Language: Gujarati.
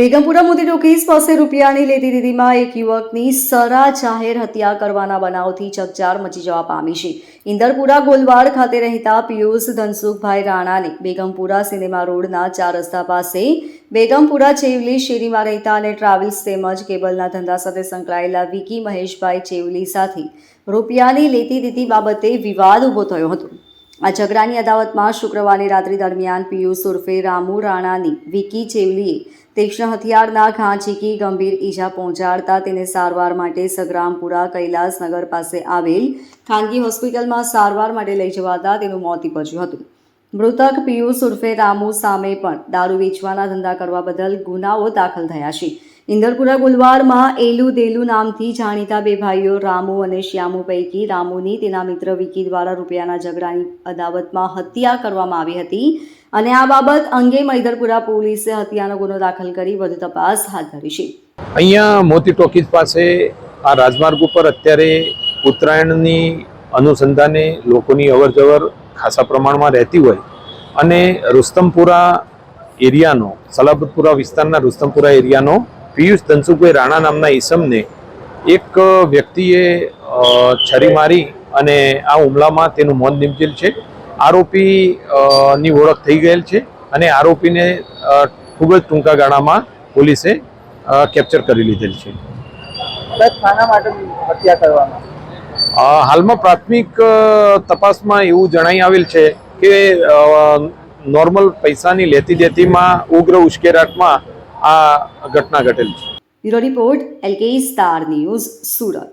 બેગમપુરા મોદી ટોકીઝ પાસે રૂપિયાની લેતી દીધીમાં એક યુવકની સરા જાહેર હત્યા કરવાના બનાવથી ચકચાર મચી જવા પામી છે. ઇન્દરપુરા ગોલવાડ ખાતે રહેતા પિયુષ ધનસુખભાઈ રાણાને બેગમપુરા સિનેમા રોડના 4 રસ્તા પાસે બેગમપુરા ચેવલી શેરીમાં રહેતા અને ટ્રાવેલ્સ તેમજ કેબલના ધંધા સાથે સંકળાયેલા વિકી મહેશભાઈ ચેવલી સાથે રૂપિયાની લેતી દીધી બાબતે વિવાદ ઊભો થયો હતો. આ ઝઘડાની અદાવતમાં શુક્રવારની રાત્રિ દરમિયાન પિયુષ ઉર્ફે રામુ રાણાની વિકી ચેવલીએ તીક્ષ્ણ હથિયારના ઘા ઝીકી ગંભીર ઈજા પહોંચાડતા તેને સારવાર માટે સગ્રામપુરા કૈલાસનગર પાસે આવેલ ખાનગી હોસ્પિટલમાં સારવાર માટે લઈ જવાતા તેનું મોત નીપજ્યું હતું. મૃતક પિયુષ ઉર્ફે રામુ સામે પણ દારૂ વેચવાના ધંધા કરવા બદલ ગુનાઓ દાખલ થયા છે. ઇન્દરપુરા ગુલવાડમાં એલુ દેલુ નામથી જાણીતા બે ભાઈઓ રામુ અને શ્યામુ પૈકી રામુની તેના મિત્ર વિકી દ્વારા રૂપિયાના ઝઘડાની અદાવતમાં હત્યા કરવામાં આવી હતી અને આ બાબત અંગે ઇન્દરપુરા પોલીસે હત્યાનો ગુનો દાખલ કરી વધુ તપાસ હાથ ધરી છે. અહીંયા મોતી ટોકીઝ પાસે આ રાજમાર્ગ ઉપર અત્યારે ઉત્તરાયણની અનુસંધાને લોકોની અવરજવર ખાસા પ્રમાણમાં રહેતી હોય અને રુસ્તમપુરા એરિયાનો સલાબતપુરા વિસ્તારના રુસ્તમપુરા એરિયાનો પિયુષ ધનસુખભાઈ રાણા નામના ઈસમને એક વ્યક્તિએ છરી મારી અને આ હુમલામાં તેનું મોત નીપજેલ છે. આરોપી ની ઓળખ થઈ ગયેલ છે અને આરોપીને ખૂબ જ ટૂંકા ગાળામાં પોલીસે કેપ્ચર કરી લીધેલ છે. હાલમાં પ્રાથમિક તપાસમાં એવું જણાઈ આવેલ છે કે નોર્મલ પૈસાની લેતી દેતીમાં ઉગ્ર ઉશ્કેરાટમાં આ ઘટના ઘટેલ છે. Bureau report LK star news, Surat.